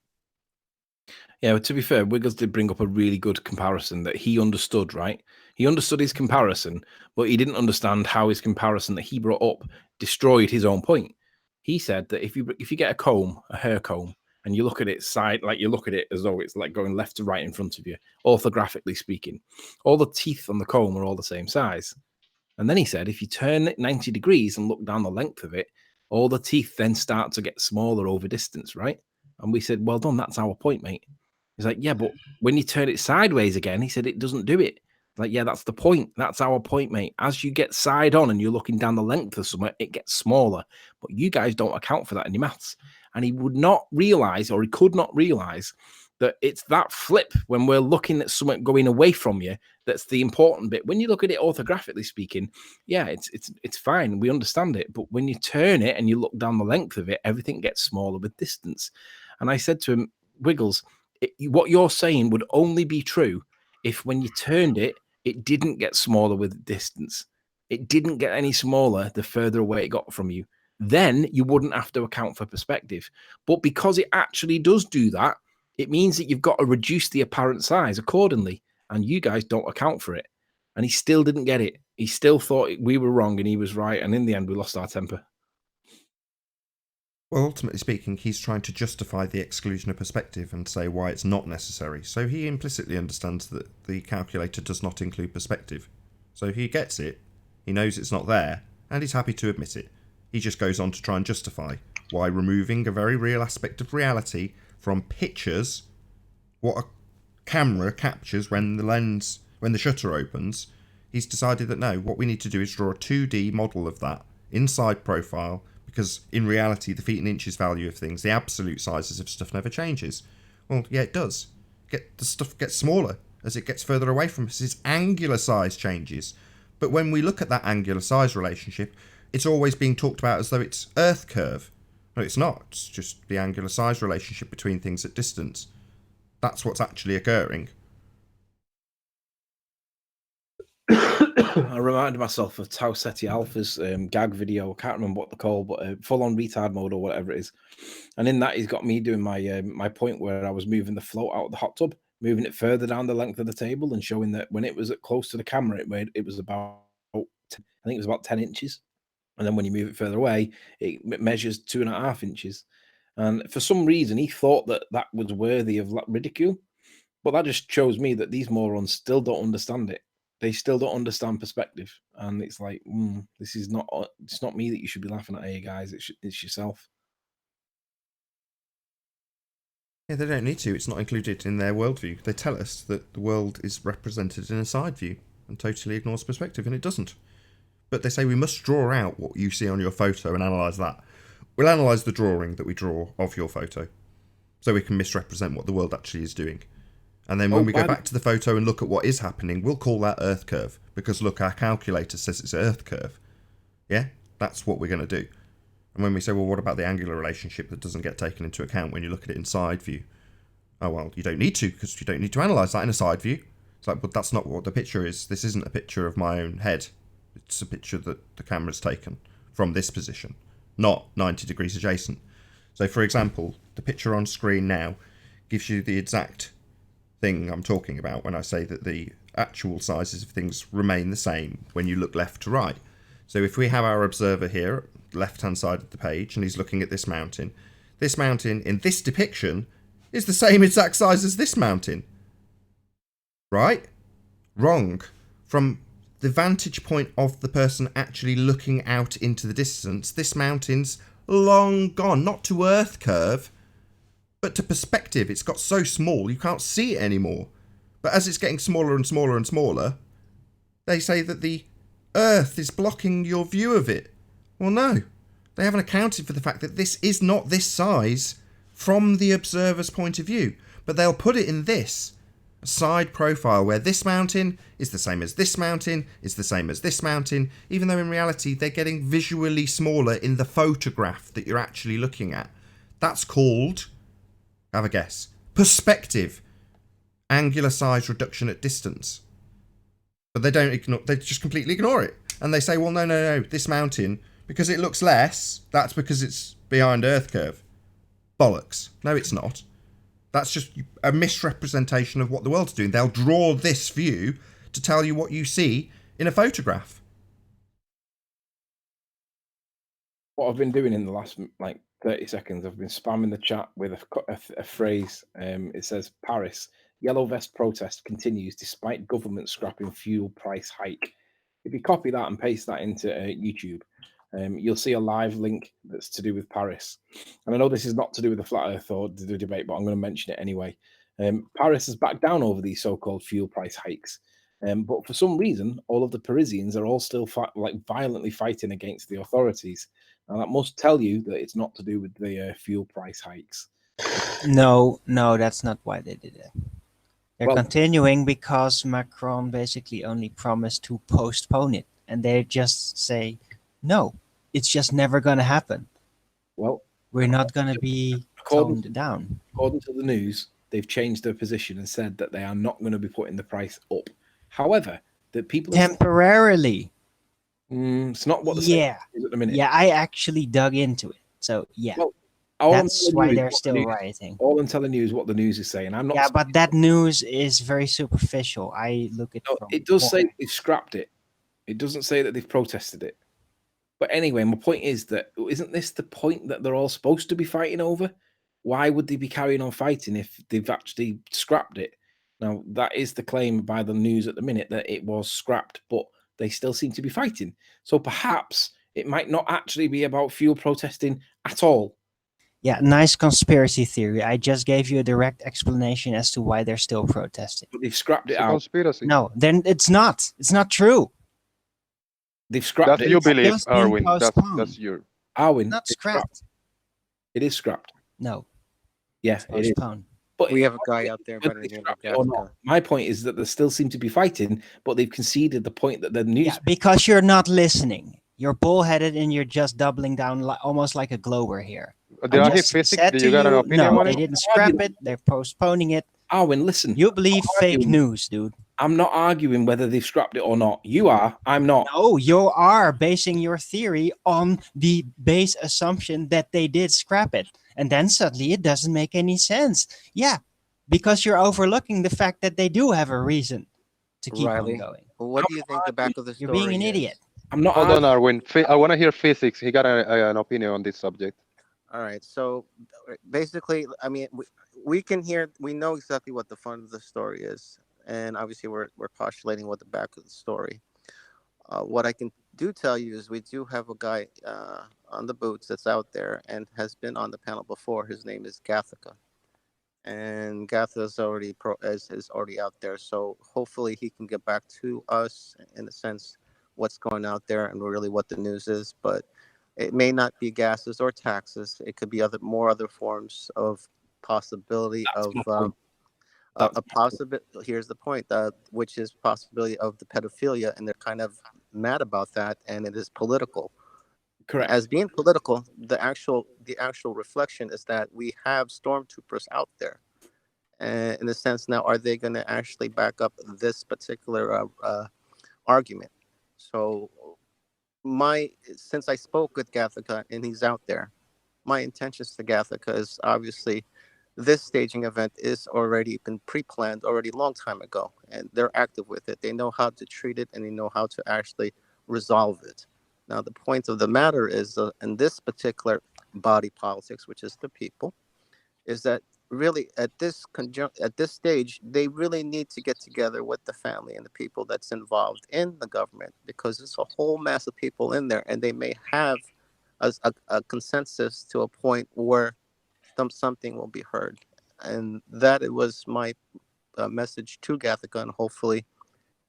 Yeah, but to be fair, Wiggles did bring up a really good comparison that he understood, right? He understood his comparison, but he didn't understand how his comparison that he brought up destroyed his own point. He said that if you get a comb, a hair comb, and you look at it side, like you look at it as though it's like going left to right in front of you, orthographically speaking, all the teeth on the comb are all the same size. And then he said, if you turn it 90 degrees and look down the length of it, all the teeth then start to get smaller over distance, right? And we said, well done, that's our point, mate. He's like, yeah, but when you turn it sideways again, he said, it doesn't do it. Like, yeah, that's the point. That's our point, mate. As you get side on and you're looking down the length of somewhere, it gets smaller. But you guys don't account for that in your maths. And he would not realize, or he could not realize, that it's that flip when we're looking at something going away from you that's the important bit. When you look at it orthographically speaking, yeah, it's fine. We understand it. But when you turn it and you look down the length of it, everything gets smaller with distance. And I said to him, Wiggles, what you're saying would only be true if when you turned it, it didn't get smaller with distance. It didn't get any smaller the further away it got from you. Then you wouldn't have to account for perspective. But because it actually does do that, it means that you've got to reduce the apparent size accordingly. And you guys don't account for it. And he still didn't get it. He still thought we were wrong and he was right. And in the end, we lost our temper. Well, ultimately speaking, he's trying to justify the exclusion of perspective and say why it's not necessary. So he implicitly understands that the calculator does not include perspective. So he gets it, he knows it's not there, and he's happy to admit it. He just goes on to try and justify why removing a very real aspect of reality from pictures, what a camera captures when the shutter opens, he's decided that no, what we need to do is draw a 2D model of that inside profile, because in reality, the feet and inches value of things, the absolute sizes of stuff never changes. Well, yeah, it does. The stuff gets smaller as it gets further away from us. Its angular size changes. But when we look at that angular size relationship, it's always being talked about as though it's Earth curve. No, it's not. It's just the angular size relationship between things at distance. That's what's actually occurring. I reminded myself of Tau Ceti Alpha's gag video. I can't remember what they're called, but full-on retard mode or whatever it is. And in that, he's got me doing my my point where I was moving the float out of the hot tub, moving it further down the length of the table, and showing that when it was close to the camera, it was about, I think it was about 10 inches. And then when you move it further away, it measures 2.5 inches. And for some reason, he thought that that was worthy of ridicule. But that just shows me that these morons still don't understand it. They still don't understand perspective. And it's like, this is not, it's not me that you should be laughing at here, guys. It's yourself. Yeah, they don't need to. It's not included in their worldview. They tell us that the world is represented in a side view and totally ignores perspective, and it doesn't. But they say we must draw out what you see on your photo and analyse that. We'll analyse the drawing that we draw of your photo, so we can misrepresent what the world actually is doing. And then when we go back to the photo and look at what is happening, we'll call that Earth curve. Because look, our calculator says it's Earth curve. Yeah? That's what we're going to do. And when we say, well, what about the angular relationship that doesn't get taken into account when you look at it in side view? Oh, well, you don't need to, because you don't need to analyse that in a side view. It's like, but that's not what the picture is. This isn't a picture of my own head. It's a picture that the camera's taken from this position, not 90 degrees adjacent. So, for example, the picture on screen now gives you the exact thing I'm talking about when I say that the actual sizes of things remain the same when you look left to right. So if we have our observer here, left-hand side of the page, and he's looking at this mountain in this depiction is the same exact size as this mountain. Right? Wrong. From the vantage point of the person actually looking out into the distance, this mountain's long gone. Not to Earth curve, but to perspective. It's got so small you can't see it anymore. But as it's getting smaller and smaller and smaller, they say that the Earth is blocking your view of it. Well, no. They haven't accounted for the fact that this is not this size from the observer's point of view. But they'll put it in this side profile where this mountain is the same as this mountain, is the same as this mountain, even though in reality they're getting visually smaller in the photograph that you're actually looking at. That's called, have a guess, perspective. Angular size reduction at distance. But they don't ignore, they just completely ignore it. And they say, well, no, this mountain, because it looks less, that's because it's behind Earth curve. Bollocks. No, it's not. That's just a misrepresentation of what the world's doing. They'll draw this view to tell you what you see in a photograph. What I've been doing in the last 30 seconds, I've been spamming the chat with a phrase. It says, Paris, yellow vest protest continues despite government scrapping fuel price hike. If you copy that and paste that into YouTube, you'll see a live link that's to do with Paris. And I know this is not to do with the flat earth or the debate, but I'm going to mention it anyway. Paris has backed down over these so-called fuel price hikes. But for some reason, all of the Parisians are all still violently fighting against the authorities. And that must tell you that it's not to do with the fuel price hikes. No, that's not why they did it. They're continuing because Macron basically only promised to postpone it. And they just say, no, it's just never going to happen. Well, we're not going to be toned down. According to the news, they've changed their position and said that they are not going to be putting the price up. However, that people temporarily. It's not what the saying is at the minute. Yeah, I actually dug into it. So yeah, that's why they're still rioting. All I'm telling you is what the news is saying. I'm not. Yeah, but that news is very superficial. I look at. No, it does say they've scrapped it. It doesn't say that they've protested it. But anyway, my point is that isn't this the point that they're all supposed to be fighting over? Why would they be carrying on fighting if they've actually scrapped it? Now, that is the claim by the news at the minute, that it was scrapped, but they still seem to be fighting. So perhaps it might not actually be about fuel protesting at all. Yeah, nice conspiracy theory. I just gave you a direct explanation as to why they're still protesting. But they've scrapped it out. Conspiracy. No, then it's not. It's not true. They've scrapped it. You believe, Arwin. That's your... Arwin. Not scrapped. It is scrapped. No. Yeah, it is. But we have a guy out there by the name of Jessica. My point is that they still seem to be fighting, but they've conceded the point that the news... Yeah, because you're not listening. You're bullheaded and you're just doubling down almost like a glower here. Did I hear physics? Do you got an opinion no, on it? they didn't scrap it. They're postponing it. Arwin, listen. You believe fake news, dude. I'm not arguing whether they've scrapped it or not. You are. I'm not. No, you are basing your theory on the base assumption that they did scrap it. And then suddenly it doesn't make any sense. Yeah, because you're overlooking the fact that they do have a reason to keep on going. Well, what do you think the back of the story You're being an idiot. I'm not. Hold on, Arwin. I want to hear physics. He got an opinion on this subject. All right. So basically, I mean, we can hear, we know exactly what the front of the story is. And obviously, we're postulating what the back of the story. What I can tell you is we do have a guy on the boots that's out there and has been on the panel before. His name is Gathica. And Gatha is already out there. So hopefully he can get back to us in a sense what's going out there and really what the news is. But it may not be gases or taxes. It could be more other forms of possibility here's the point, which is possibility of the pedophilia, and they're kind of mad about that, and it is political. Correct. As being political, the actual reflection is that we have stormtroopers out there, And in a sense, now are they going to actually back up this particular argument? So since I spoke with Gathica and he's out there, my intentions to Gathica is obviously this staging event is already been pre-planned already a long time ago, and they're active with it. They know how to treat it and they know how to actually resolve it. Now, the point of the matter is, in this particular body politics, which is the people, is that really at this stage, they really need to get together with the family and the people that's involved in the government, because there's a whole mass of people in there, and they may have a consensus to a point where something will be heard. And that it was my message to Gathica, and hopefully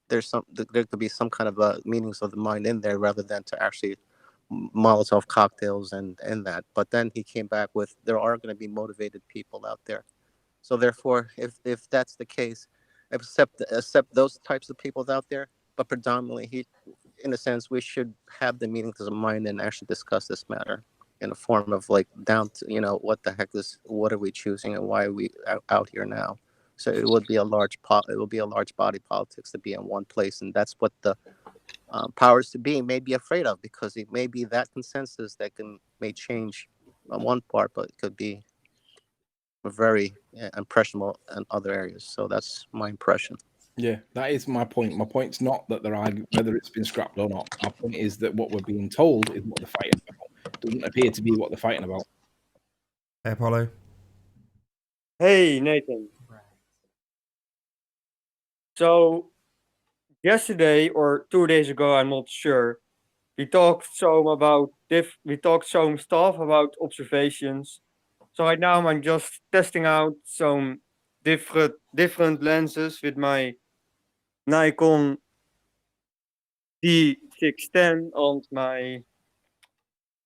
there could be some kind of meanings of the mind in there rather than to actually Molotov cocktails and that. But then he came back with, there are going to be motivated people out there. So therefore, if that's the case, accept those types of people out there. But predominantly, in a sense, we should have the meetings of mind and actually discuss this matter in a form of like down to, what the heck what are we choosing and why are we out here now? So it would be a large body politics to be in one place, and that's what the powers to be may be afraid of, because it may be that consensus that may change on one part, but it could be very impressionable in other areas. So that's my impression. Yeah, that is my point. My point's not that they're arguing whether it's been scrapped or not. My point is that what we're being told is what they're fighting about. It doesn't appear to be what they're fighting about. Hey, Apollo. Hey, Nathan. So, yesterday or 2 days ago, I'm not sure, we talked some stuff about observations. So right now I'm just testing out some different lenses with my Nikon D610 and my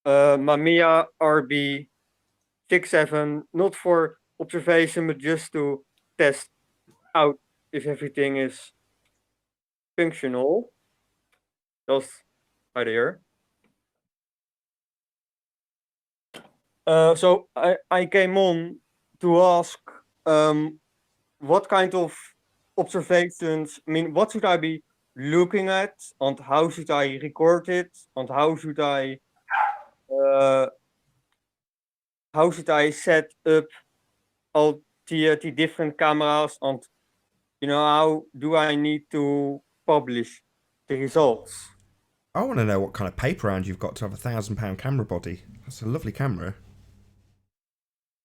Mamiya RB67, not for observation, but just to test out if everything is functional. Just right here. So I came on to ask what kind of observations, what should I be looking at, and how should I record it, and how should I set up all the different cameras, and how do I need to publish the results? I want to know what kind of paper round you've got to have £1,000 camera body. That's a lovely camera.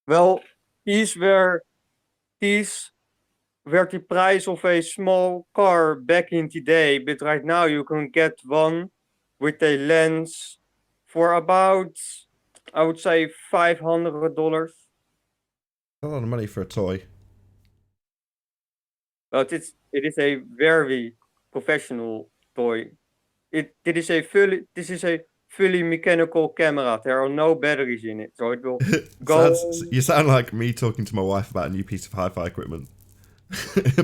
Well, these were the price of a small car back in the day, but right now you can get one with a lens for about, I would say, $500. A lot of money for a toy. But it is a very professional toy. This is a fully mechanical camera. There are no batteries in it, so it will go. You sound like me talking to my wife about a new piece of hi-fi equipment.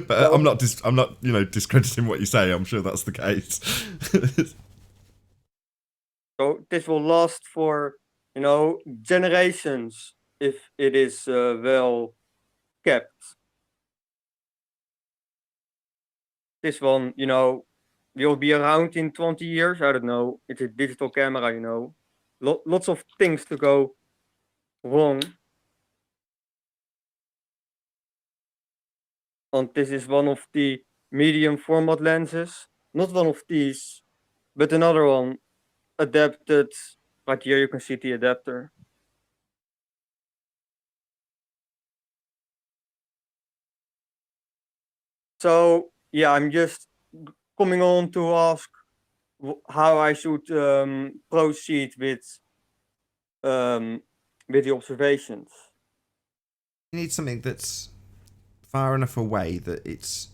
But I'm not discrediting what you say. I'm sure that's the case. So this will last for generations if it is well kept. This one, will be around in 20 years. I don't know. It's a digital camera, lots of things to go wrong. And this is one of the medium format lenses. Not one of these, but another one adapted. Right here you can see the adapter. So yeah, I'm just coming on to ask how I should proceed with the observations. You need something that's far enough away that it's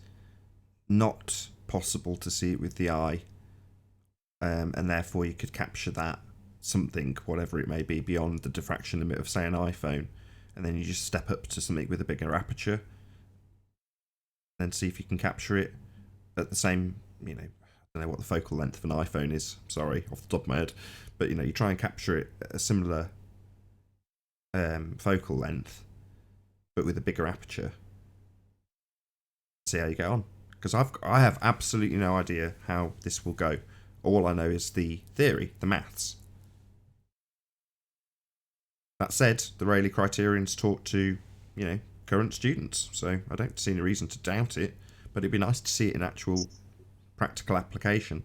not possible to see it with the eye, and therefore you could capture that something, whatever it may be, beyond the diffraction limit of, say, an iPhone, and then you just step up to something with a bigger aperture, then see if you can capture it at the same, I don't know what the focal length of an iPhone is, sorry, off the top of my head, but you try and capture it at a similar focal length, but with a bigger aperture, see how you get on, because I have absolutely no idea how this will go. All I know is the theory, the maths. That said, the Rayleigh criterion's taught to, current students, so I don't see any reason to doubt it, but it'd be nice to see it in actual practical application.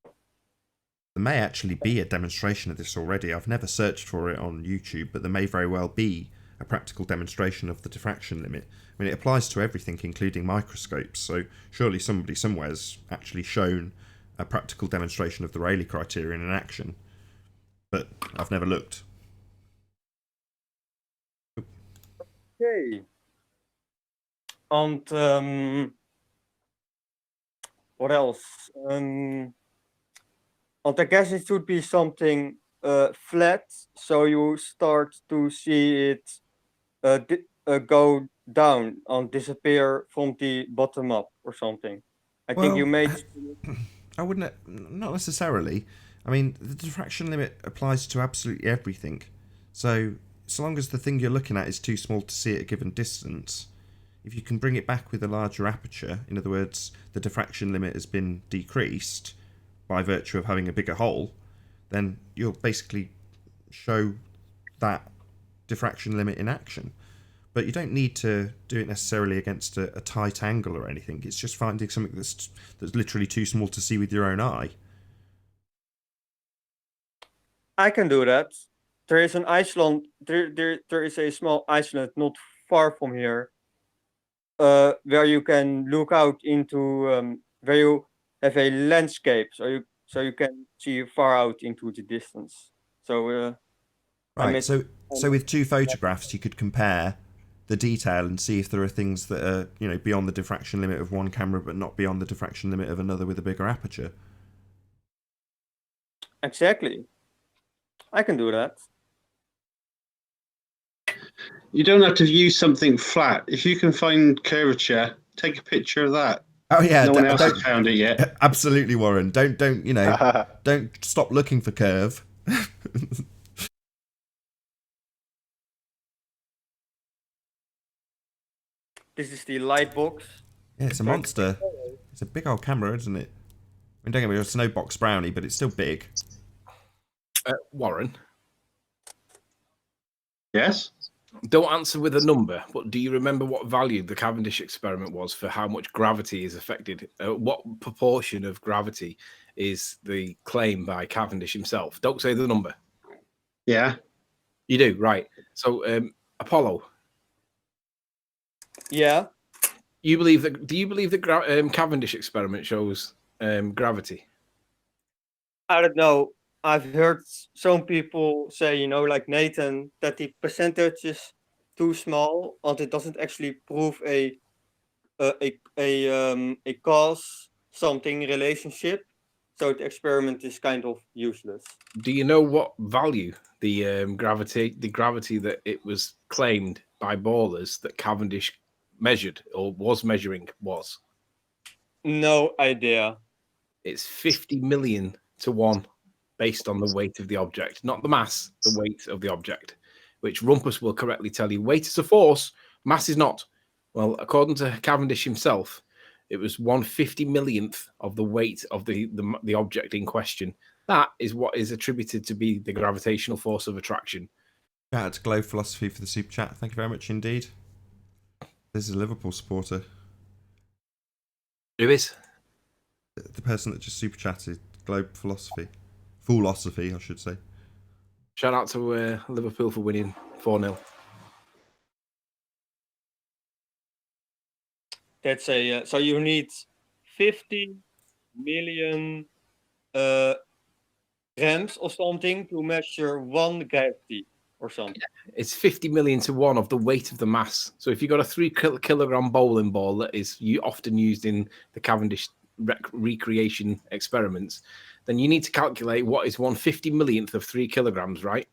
There may actually be a demonstration of this already. I've never searched for it on YouTube, but there may very well be a practical demonstration of the diffraction limit. I mean, it applies to everything, including microscopes, so surely somebody somewhere's actually shown a practical demonstration of the Rayleigh criterion in action, but I've never looked. Okay. And what else? And I guess it should be something flat, so you start to see it go down and disappear from the bottom up or something. I think you made. I wouldn't. Not necessarily. I mean, the diffraction limit applies to absolutely everything. So long as the thing you're looking at is too small to see at a given distance, if you can bring it back with a larger aperture, in other words, the diffraction limit has been decreased by virtue of having a bigger hole, then you'll basically show that diffraction limit in action. But you don't need to do it necessarily against a tight angle or anything. It's just finding something that's literally too small to see with your own eye. I can do that. There is an Iceland. There is a small Iceland not far from here, where you can look out into where you have a landscape, so you can see far out into the distance. So right. So with two photographs, you could compare the detail and see if there are things that are beyond the diffraction limit of one camera, but not beyond the diffraction limit of another with a bigger aperture. Exactly. I can do that. You don't have to use something flat. If you can find curvature, take a picture of that. Oh yeah, no one else has found it yet. Absolutely, Warren. Don't don't stop looking for curve. This is the Lite box. Yeah, it's a monster. It's a big old camera, isn't it? I mean, don't get me wrong, it's a Snowbox Brownie, but it's still big. Warren. Yes? Don't answer with a number, but do you remember what value the Cavendish experiment was for how much gravity is affected? What proportion of gravity is the claim by Cavendish himself? Don't say the number. Yeah. You do, right. So, Apollo. Yeah. Do you believe the Cavendish experiment shows gravity? I don't know. I've heard some people say, like Nathan, that the percentage is too small and it doesn't actually prove a cause something relationship. So the experiment is kind of useless. Do you know what value the gravity that it was claimed by ballers that Cavendish measured or was measuring was? No idea. It's 50 million to 1 based on the weight of the object, not the mass, the weight of the object, which Rumpus will correctly tell you. Weight is a force, mass is not. Well, according to Cavendish himself, it was 1/50 millionth of the weight of the object in question. That is what is attributed to be the gravitational force of attraction. Shout out to Globe Philosophy for the super chat. Thank you very much indeed. This is a Liverpool supporter. Who is? The person that just super chatted. Globe Philosophy. Philosophy, I should say. Shout out to Liverpool for winning 4-0. That's a so you need 50 million grams or something to measure one gravity or something. Yeah, it's 50 million to 1 of the weight of the mass. So if you've got a 3 kilogram bowling ball that is often used in the Cavendish recreation experiments, then you need to calculate what is 1/50 millionth of 3 kilograms, right?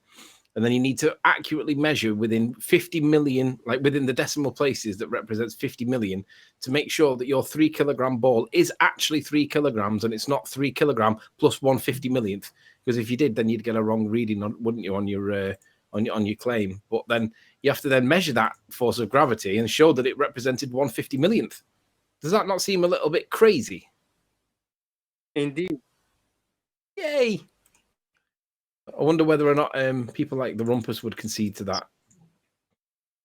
And then you need to accurately measure within 50 million, like within the decimal places that represents 50 million, to make sure that your 3 kilogram ball is actually 3 kilograms and it's not 3 kilogram plus 1/50 millionth. Because if you did, then you'd get a wrong reading, wouldn't you, on your claim? But then you have to then measure that force of gravity and show that it represented 1/50 millionth. Does that not seem a little bit crazy? Indeed. Yay! I wonder whether or not people like the Rumpus would concede to that.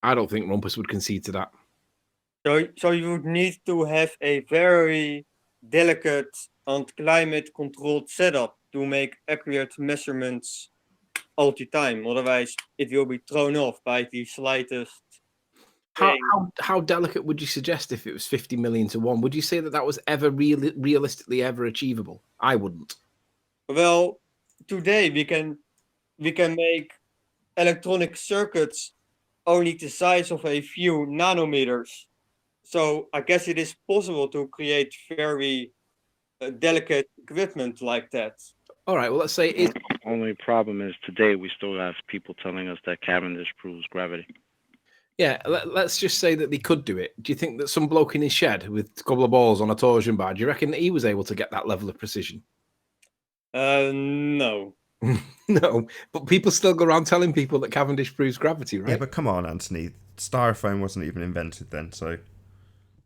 I don't think Rumpus would concede to that. So you would need to have a very delicate and climate-controlled setup to make accurate measurements all the time. Otherwise, it will be thrown off by the slightest. How delicate would you suggest if it was 50 million to 1? Would you say that that was ever realistically ever achievable? I wouldn't. Well, today we can make electronic circuits only the size of a few nanometers. So I guess it is possible to create very delicate equipment like that. All right, well, let's say it. Only problem is today we still have people telling us that Cavendish proves gravity. Yeah, let's just say that they could do it. Do you think that some bloke in his shed with a couple of balls on a torsion bar, do you reckon that he was able to get that level of precision? No. No, but people still go around telling people that Cavendish proves gravity, right? Yeah, but come on, Anthony. Styrofoam wasn't even invented then, so...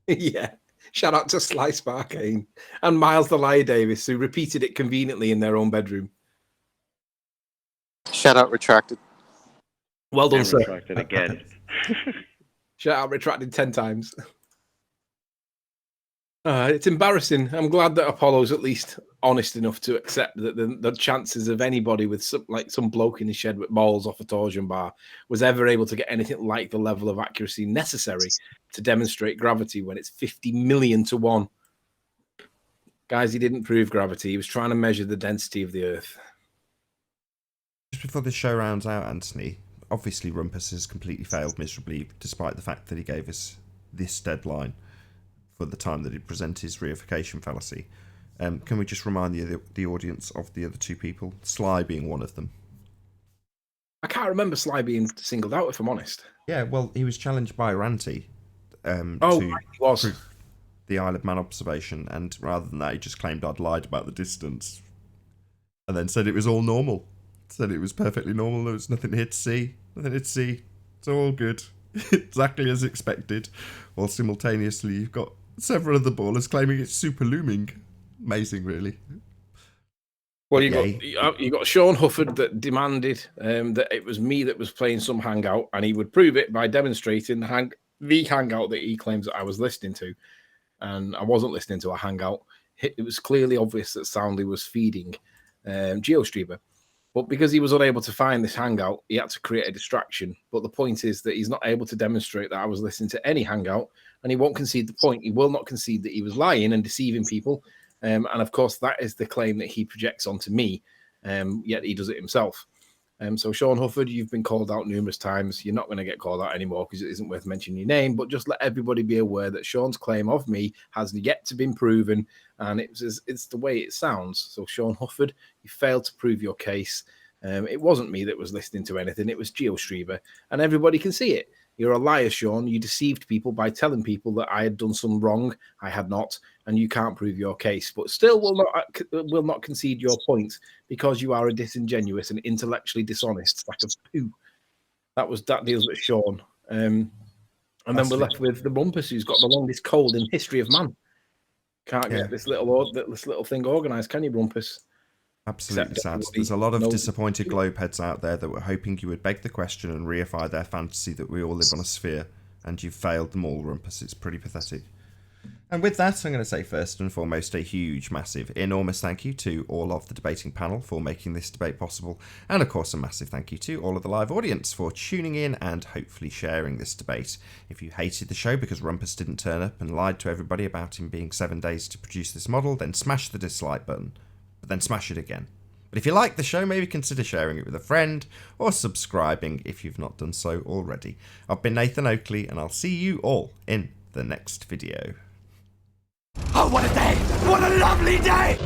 Yeah. Shout out to Slice Barkane and Miles the Liar Davis, who repeated it conveniently in their own bedroom. Shout out retracted. Well done, And sir. retracted again. Shout out retracted 10 times. It's embarrassing. I'm glad that Apollo's at least honest enough to accept that the chances of anybody with some bloke in his shed with balls off a torsion bar was ever able to get anything like the level of accuracy necessary to demonstrate gravity when it's 50 million to 1. Guys, he didn't prove gravity. He was trying to measure the density of the Earth. Just before this show rounds out, Anthony, obviously Rumpus has completely failed miserably, despite the fact that he gave us this deadline for the time that he'd present his reification fallacy. Can we just remind the audience of the other two people, Sly being one of them? I can't remember Sly being singled out, if I'm honest. Yeah, well, he was challenged by Ranty to he was. prove the Isle of Man observation, and rather than that, he just claimed I'd lied about the distance, and then said it was all normal. Said it was perfectly normal, there was nothing here to see, it's all good. Exactly as expected. While simultaneously you've got several other ballers claiming it's super looming. Amazing, really. Well, you got Sean Hufford that demanded that it was me that was playing some hangout, and he would prove it by demonstrating the hangout that he claims that I was listening to, and I wasn't listening to a hangout. It was clearly obvious that Soundly was feeding GeoStreamer. But because he was unable to find this hangout, he had to create a distraction. But the point is that he's not able to demonstrate that I was listening to any hangout, and he won't concede the point. He will not concede that he was lying and deceiving people. And of course, that is the claim that he projects onto me, yet he does it himself. So Sean Hufford, you've been called out numerous times. You're not going to get called out anymore because it isn't worth mentioning your name, but just let everybody be aware that Sean's claim of me has yet to been proven, and it's the way it sounds. So Sean Hufford, you failed to prove your case. It wasn't me that was listening to anything. It was GeoStreamer, and everybody can see it. You're a liar, Sean. You deceived people by telling people that I had done some wrong. I had not, and you can't prove your case, but still will not concede your point because you are a disingenuous and intellectually dishonest sack of poo. That deals with Sean. And then we're left with the Rumpus, who's got the longest cold in history of man. Can't get this little thing organised, can you, Rumpus? Absolutely sad. There's a lot of disappointed globeheads out there that were hoping you would beg the question and reify their fantasy that we all live on a sphere, and you've failed them all, Rumpus. It's pretty pathetic. And with that, I'm going to say first and foremost a huge, massive, enormous thank you to all of the debating panel for making this debate possible, and of course a massive thank you to all of the live audience for tuning in and hopefully sharing this debate. If you hated the show because Rumpus didn't turn up and lied to everybody about him being 7 days to produce this model, then smash the dislike button. But then smash it again. But if you like the show, maybe consider sharing it with a friend or subscribing if you've not done so already. I've been Nathan Oakley, and I'll see you all in the next video. Oh, what a day! What a lovely day!